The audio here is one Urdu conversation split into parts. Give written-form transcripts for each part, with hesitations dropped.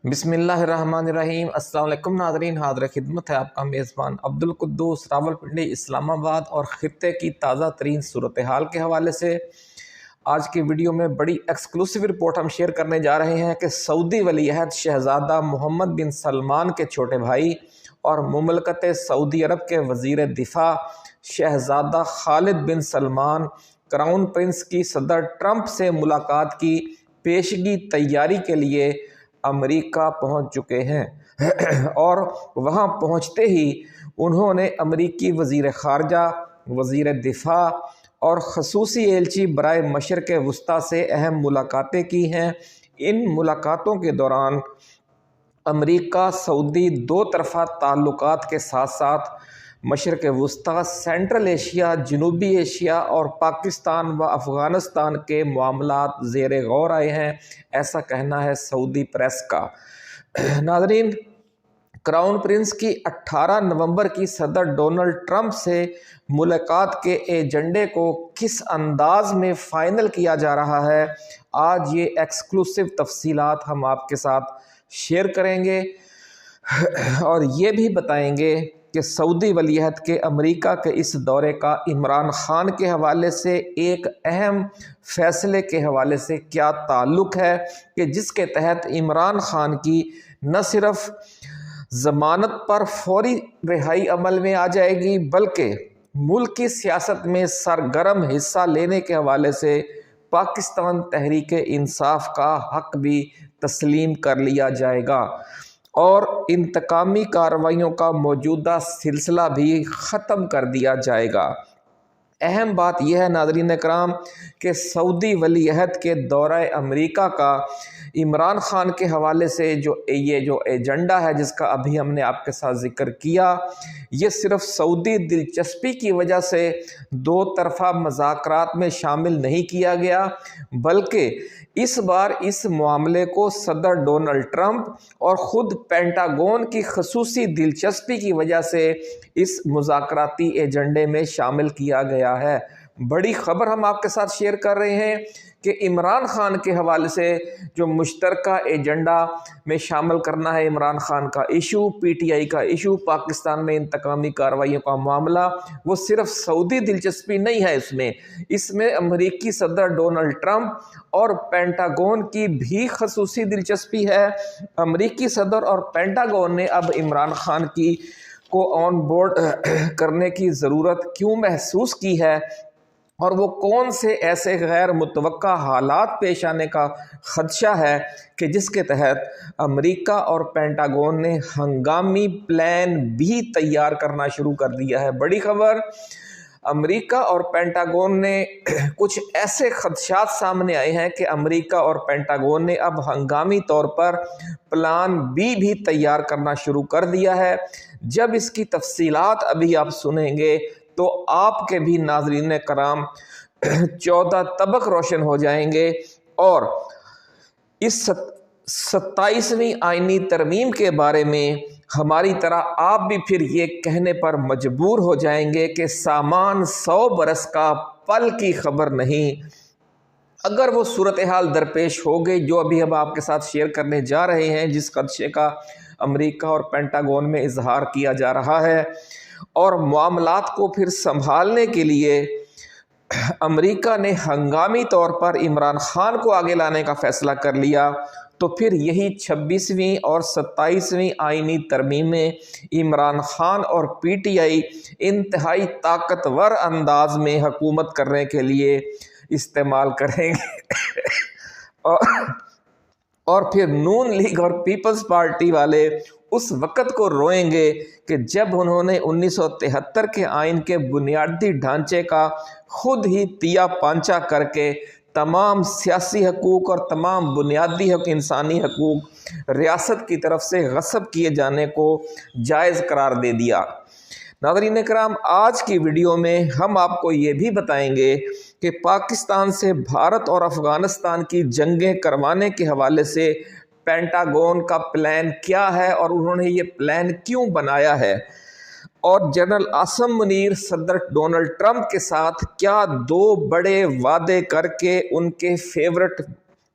بسم اللہ الرحمن الرحیم۔ السلام علیکم ناظرین، حاضر خدمت ہے آپ کا میزبان عبدالقدوس راولپنڈی اسلام آباد اور خطے کی تازہ ترین صورتحال کے حوالے سے آج کی ویڈیو میں بڑی ایکسکلوسیو رپورٹ ہم شیئر کرنے جا رہے ہیں کہ سعودی ولی عہد شہزادہ محمد بن سلمان کے چھوٹے بھائی اور مملکت سعودی عرب کے وزیر دفاع شہزادہ خالد بن سلمان کراؤن پرنس کی صدر ٹرمپ سے ملاقات کی پیشگی تیاری کے لیے امریکہ پہنچ چکے ہیں اور وہاں پہنچتے ہی انہوں نے امریکی وزیر خارجہ، وزیر دفاع اور خصوصی ایلچی برائے مشرق وسطیٰ سے اہم ملاقاتیں کی ہیں۔ ان ملاقاتوں کے دوران امریکہ سعودی دو طرفہ تعلقات کے ساتھ ساتھ مشرق وسطیٰ، سینٹرل ایشیا، جنوبی ایشیا اور پاکستان و افغانستان کے معاملات زیر غور آئے ہیں، ایسا کہنا ہے سعودی پریس کا۔ ناظرین، کراؤن پرنس کی 18 نومبر کی صدر ڈونلڈ ٹرمپ سے ملاقات کے ایجنڈے کو کس انداز میں فائنل کیا جا رہا ہے، آج یہ ایکسکلوسیو تفصیلات ہم آپ کے ساتھ شیئر کریں گے اور یہ بھی بتائیں گے کہ سعودی ولی عہد کے امریکہ کے اس دورے کا عمران خان کے حوالے سے ایک اہم فیصلے کے حوالے سے کیا تعلق ہے کہ جس کے تحت عمران خان کی نہ صرف ضمانت پر فوری رہائی عمل میں آ جائے گی بلکہ ملک کی سیاست میں سرگرم حصہ لینے کے حوالے سے پاکستان تحریک انصاف کا حق بھی تسلیم کر لیا جائے گا اور انتقامی کارروائیوں کا موجودہ سلسلہ بھی ختم کر دیا جائے گا۔ اہم بات یہ ہے ناظرین کرام کہ سعودی ولی عہد کے دورہ امریکہ کا عمران خان کے حوالے سے یہ جو ایجنڈا ہے جس کا ابھی ہم نے آپ کے ساتھ ذکر کیا، یہ صرف سعودی دلچسپی کی وجہ سے دو طرفہ مذاکرات میں شامل نہیں کیا گیا بلکہ اس بار اس معاملے کو صدر ڈونلڈ ٹرمپ اور خود پینٹاگون کی خصوصی دلچسپی کی وجہ سے اس مذاکراتی ایجنڈے میں شامل کیا گیا ہے۔ بڑی خبر ہم آپ کے ساتھ شیئر کر رہے ہیں کہ عمران خان کے حوالے سے جو مشترکہ ایجنڈا میں شامل کرنا ہے عمران خان کا ایشو، پی ٹی آئی کا ایشو، پاکستان میں انتقامی کارروائیوں کا معاملہ، وہ صرف سعودی دلچسپی نہیں ہے، اس میں امریکی صدر ڈونلڈ ٹرمپ اور پینٹاگون کی بھی خصوصی دلچسپی ہے۔ امریکی صدر اور پینٹاگون نے اب عمران خان کو آن بورڈ کرنے کی ضرورت کیوں محسوس کی ہے اور وہ کون سے ایسے غیر متوقع حالات پیش آنے کا خدشہ ہے کہ جس کے تحت امریکہ اور پینٹاگون نے ہنگامی پلان بھی تیار کرنا شروع کر دیا ہے۔ بڑی خبر، امریکہ اور پینٹاگون نے کچھ ایسے خدشات سامنے آئے ہیں کہ امریکہ اور پینٹاگون نے اب ہنگامی طور پر پلان بھی تیار کرنا شروع کر دیا ہے۔ جب اس کی تفصیلات ابھی آپ سنیں گے تو آپ کے بھی ناظرین کرام 14 طبق روشن ہو جائیں گے اور اس 27ویں آئینی ترمیم کے بارے میں ہماری طرح آپ بھی پھر یہ کہنے پر مجبور ہو جائیں گے کہ سامان 100 برس کا پل کی خبر نہیں۔ اگر وہ صورتحال درپیش ہو گئی جو ابھی ہم آپ کے ساتھ شیئر کرنے جا رہے ہیں، جس خدشے کا امریکہ اور پینٹاگون میں اظہار کیا جا رہا ہے اور معاملات کو پھر سنبھالنے کے لیے امریکہ نے ہنگامی طور پر عمران خان کو آگے لانے کا فیصلہ کر لیا، تو پھر یہی 26ویں اور 27ویں آئینی ترمیمیں عمران خان اور پی ٹی آئی انتہائی طاقتور انداز میں حکومت کرنے کے لیے استعمال کریں گے اور پھر نون لیگ اور پیپلز پارٹی والے اس وقت کو روئیں گے کہ جب انہوں نے 1973 کے آئین کے بنیادی ڈھانچے کا خود ہی تیا پانچا کر کے تمام سیاسی حقوق اور تمام بنیادی انسانی حقوق ریاست کی طرف سے غصب کیے جانے کو جائز قرار دے دیا۔ ناظرین کرام، آج کی ویڈیو میں ہم آپ کو یہ بھی بتائیں گے کہ پاکستان سے بھارت اور افغانستان کی جنگیں کروانے کے حوالے سے پینٹاگون کا پلان کیا ہے اور انہوں نے یہ پلان کیوں بنایا ہے، اور جنرل عاصم منیر صدر ڈونلڈ ٹرمپ کے ساتھ کیا دو بڑے وعدے کر کے ان کے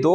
2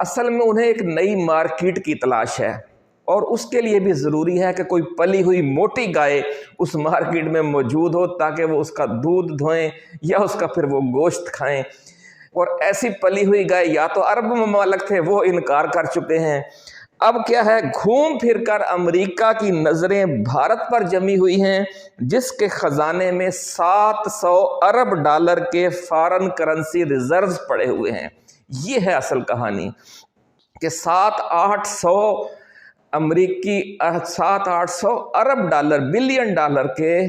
اصل میں انہیں ایک نئی مارکیٹ کی تلاش ہے، اور اس کے لیے بھی ضروری ہے کہ کوئی پلی ہوئی موٹی گائے اس مارکیٹ میں موجود ہو تاکہ وہ اس کا دودھ دھوئیں یا اس کا پھر وہ گوشت کھائیں۔ اور ایسی پلی ہوئی گائے یا تو عرب ممالک تھے، وہ انکار کر چکے ہیں۔ اب کیا ہے، گھوم پھر کر امریکہ کی نظریں بھارت پر جمی ہوئی ہیں، جس کے خزانے میں 700 ارب ڈالر کے فارن کرنسی ریزروز پڑے ہوئے ہیں۔ یہ ہے اصل کہانی کہ 700-800 ارب ڈالر، بلین ڈالر کے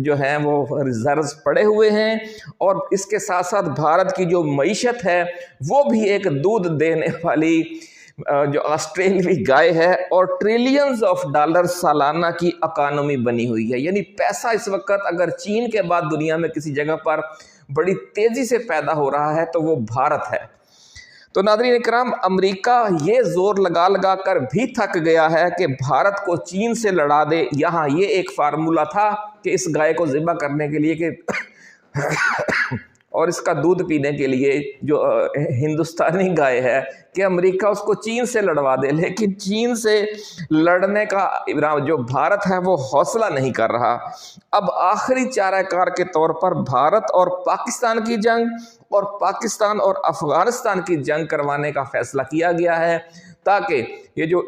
جو ہیں وہ ریزروز پڑے ہوئے ہیں، اور اس کے ساتھ ساتھ بھارت کی جو معیشت ہے وہ بھی ایک دودھ دینے والی جو آسٹریلوی گائے ہے، اور ٹریلینز آف ڈالر سالانہ کی اکانومی بنی ہوئی ہے۔ یعنی پیسہ اس وقت اگر چین کے بعد دنیا میں کسی جگہ پر بڑی تیزی سے پیدا ہو رہا ہے تو وہ بھارت ہے۔ تو ناظرین اکرام، امریکہ یہ زور لگا لگا کر بھی تھک گیا ہے کہ بھارت کو چین سے لڑا دے۔ یہاں یہ ایک فارمولہ تھا کہ اس گائے کو ذبح کرنے کے لیے کہ اور اس کا دودھ پینے کے لیے جو ہندوستانی گائے ہے کہ امریکہ اس کو چین سے لڑوا دے، لیکن چین سے لڑنے کا جو بھارت ہے وہ حوصلہ نہیں کر رہا۔ اب آخری چارہ کار کے طور پر بھارت اور پاکستان کی جنگ اور پاکستان اور افغانستان کی جنگ کروانے کا فیصلہ کیا گیا ہے، تاکہ یہ جو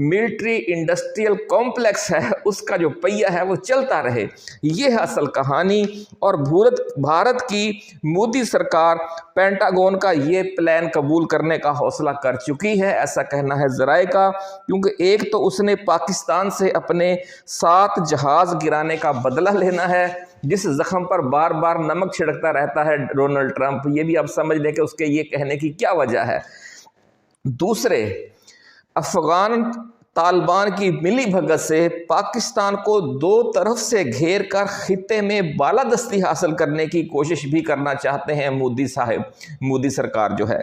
ملٹری انڈسٹریل کمپلیکس ہے اس کا جو پہیہ ہے وہ چلتا رہے۔ یہ ہے اصل کہانی، اور بھارت کی مودی سرکار پینٹاگون کا یہ پلان قبول کرنے کا حوصلہ کر چکی ہے، ایسا کہنا ہے ذرائع کا، کیونکہ ایک تو اس نے پاکستان سے اپنے 7 جہاز گرانے کا بدلہ لینا ہے، جس زخم پر بار بار نمک چھڑکتا رہتا ہے ڈونلڈ ٹرمپ۔ یہ بھی آپ سمجھ لیں کہ اس کے یہ کہنے کی کیا وجہ ہے۔ دوسرے، افغان طالبان کی ملی بھگت سے پاکستان کو 2 طرف سے گھیر کر خطے میں بالادستی حاصل کرنے کی کوشش بھی کرنا چاہتے ہیں مودی سرکار جو ہے،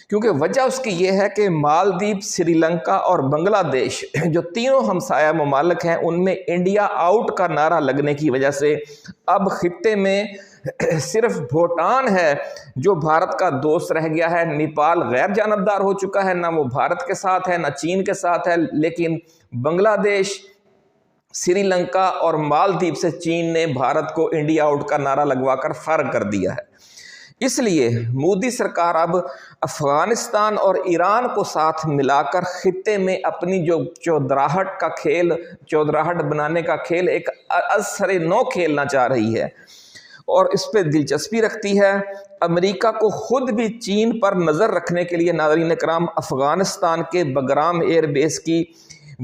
کیونکہ وجہ اس کی یہ ہے کہ مالدیپ، سری لنکا اور بنگلہ دیش جو تینوں ہمسایہ ممالک ہیں، ان میں انڈیا آؤٹ کا نعرہ لگنے کی وجہ سے اب خطے میں صرف بھوٹان ہے جو بھارت کا دوست رہ گیا ہے۔ نیپال غیر جانبدار ہو چکا ہے، نہ وہ بھارت کے ساتھ ہے نہ چین کے ساتھ ہے، لیکن بنگلہ دیش، سری لنکا اور مالدیپ سے چین نے بھارت کو انڈیا آؤٹ کا نعرہ لگوا کر فارغ کر دیا ہے۔ اس لیے مودی سرکار اب افغانستان اور ایران کو ساتھ ملا کر خطے میں اپنی جو چودراہٹ بنانے کا کھیل ایک ازسر نو کھیلنا چاہ رہی ہے، اور اس پہ دلچسپی رکھتی ہے۔ امریکہ کو خود بھی چین پر نظر رکھنے کے لیے ناظرین اکرام افغانستان کے بگرام ایئر بیس کی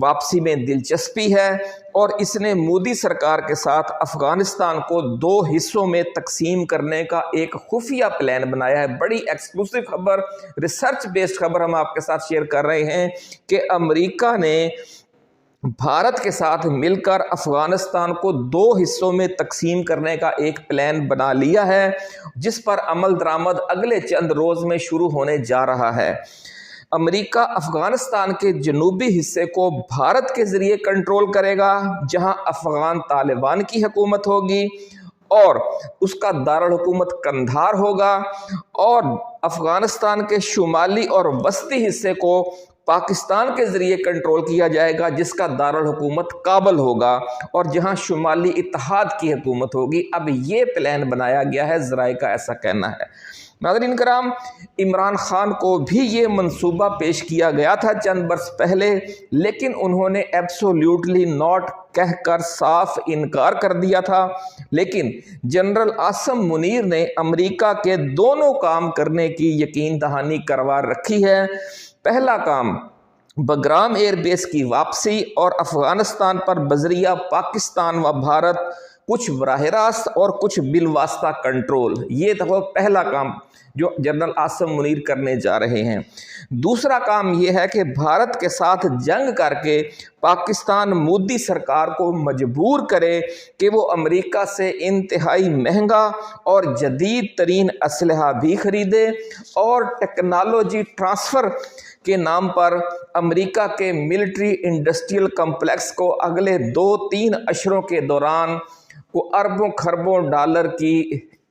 واپسی میں دلچسپی ہے، اور اس نے مودی سرکار کے ساتھ افغانستان کو 2 حصوں میں تقسیم کرنے کا ایک خفیہ پلان بنایا ہے۔ بڑی ایکسکلوسیو خبر، ریسرچ بیسڈ خبر ہم آپ کے ساتھ شیئر کر رہے ہیں کہ امریکہ نے بھارت کے ساتھ مل کر افغانستان کو 2 حصوں میں تقسیم کرنے کا ایک پلان بنا لیا ہے، جس پر عمل درآمد اگلے چند روز میں شروع ہونے جا رہا ہے۔ امریکہ افغانستان کے جنوبی حصے کو بھارت کے ذریعے کنٹرول کرے گا، جہاں افغان طالبان کی حکومت ہوگی، اور اس کا دارالحکومت قندھار ہوگا، اور افغانستان کے شمالی اور وسطی حصے کو پاکستان کے ذریعے کنٹرول کیا جائے گا، جس کا دارالحکومت کابل ہوگا، اور جہاں شمالی اتحاد کی حکومت ہوگی۔ اب یہ پلان بنایا گیا ہے، ذرائع کا ایسا کہنا ہے۔ ناظرین کرام، عمران خان کو بھی یہ منصوبہ پیش کیا گیا تھا چند برس پہلے، لیکن انہوں نے ایبسولوٹلی ناٹ کہہ کر صاف انکار کر دیا تھا۔ لیکن جنرل عاصم منیر نے امریکہ کے دونوں کام کرنے کی یقین دہانی کروا رکھی ہے۔ پہلا کام بگرام ایئر بیس کی واپسی اور افغانستان پر بذریعہ پاکستان و بھارت کچھ براہ راست اور کچھ بالواسطہ کنٹرول، یہ تو پہلا کام جو جنرل عاصم منیر کرنے جا رہے ہیں۔ دوسرا کام یہ ہے کہ بھارت کے ساتھ جنگ کر کے پاکستان مودی سرکار کو مجبور کرے کہ وہ امریکہ سے انتہائی مہنگا اور جدید ترین اسلحہ بھی خریدے، اور ٹیکنالوجی ٹرانسفر کے نام پر امریکہ کے ملٹری انڈسٹریل کمپلیکس کو اگلے 2-3 اشروں کے دوران کو اربوں خربوں ڈالر کی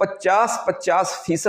50-50%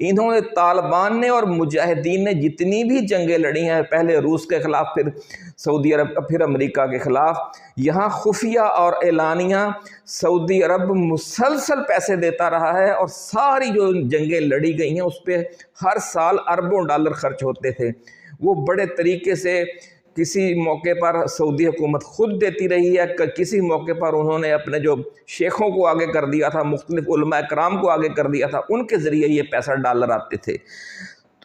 انہوں نے طالبان نے اور مجاہدین نے جتنی بھی جنگیں لڑی ہیں، پہلے روس کے خلاف، پھر سعودی عرب، پھر امریکہ کے خلاف، یہاں خفیہ اور اعلانیہ سعودی عرب مسلسل پیسے دیتا رہا ہے، اور ساری جو جنگیں لڑی گئی ہیں اس پہ ہر سال اربوں ڈالر خرچ ہوتے تھے۔ وہ بڑے طریقے سے کسی موقع پر سعودی حکومت خود دیتی رہی ہے، کسی موقع پر انہوں نے اپنے جو شیخوں کو آگے کر دیا تھا، مختلف علماء کرام کو آگے کر دیا تھا، ان کے ذریعے یہ پیسہ ڈالر آتے تھے۔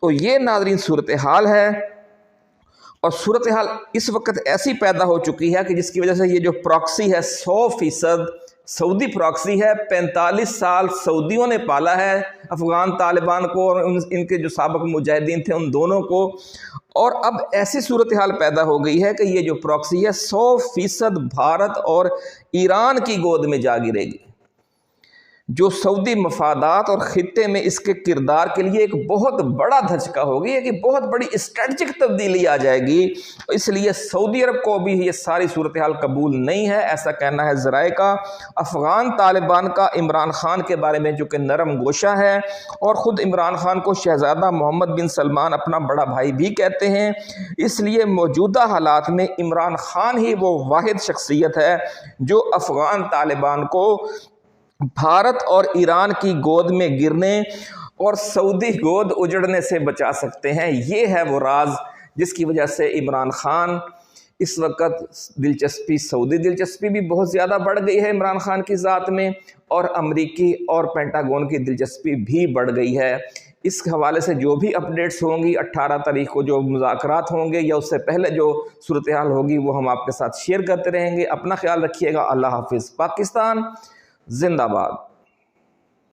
تو یہ ناظرین صورتحال ہے، اور صورتحال اس وقت ایسی پیدا ہو چکی ہے کہ جس کی وجہ سے یہ جو پراکسی ہے 100% سعودی پراکسی ہے، 45 سال سعودیوں نے پالا ہے افغان طالبان کو اور ان کے جو سابق مجاہدین تھے ان دونوں کو، اور اب ایسی صورتحال پیدا ہو گئی ہے کہ یہ جو پراکسی ہے 100% بھارت اور ایران کی گود میں جا گرے گی، جو سعودی مفادات اور خطے میں اس کے کردار کے لیے ایک بہت بڑا دھچکا ہوگی، ایک بہت بڑی اسٹریٹجک تبدیلی آ جائے گی۔ اس لیے سعودی عرب کو بھی یہ ساری صورتحال قبول نہیں ہے، ایسا کہنا ہے ذرائع کا۔ افغان طالبان کا عمران خان کے بارے میں جو کہ نرم گوشہ ہے، اور خود عمران خان کو شہزادہ محمد بن سلمان اپنا بڑا بھائی بھی کہتے ہیں، اس لیے موجودہ حالات میں عمران خان ہی وہ واحد شخصیت ہے جو افغان طالبان کو بھارت اور ایران کی گود میں گرنے اور سعودی گود اجڑنے سے بچا سکتے ہیں۔ یہ ہے وہ راز جس کی وجہ سے عمران خان اس وقت دلچسپی، سعودی دلچسپی بھی بہت زیادہ بڑھ گئی ہے عمران خان کی ذات میں، اور امریکی اور پینٹاگون کی دلچسپی بھی بڑھ گئی ہے۔ اس حوالے سے جو بھی اپڈیٹس ہوں گی 18 تاریخ کو جو مذاکرات ہوں گے یا اس سے پہلے جو صورتحال ہوگی وہ ہم آپ کے ساتھ شیئر کرتے رہیں گے۔ اپنا خیال رکھیے گا۔ اللہ حافظ۔ پاکستان زندہ باد۔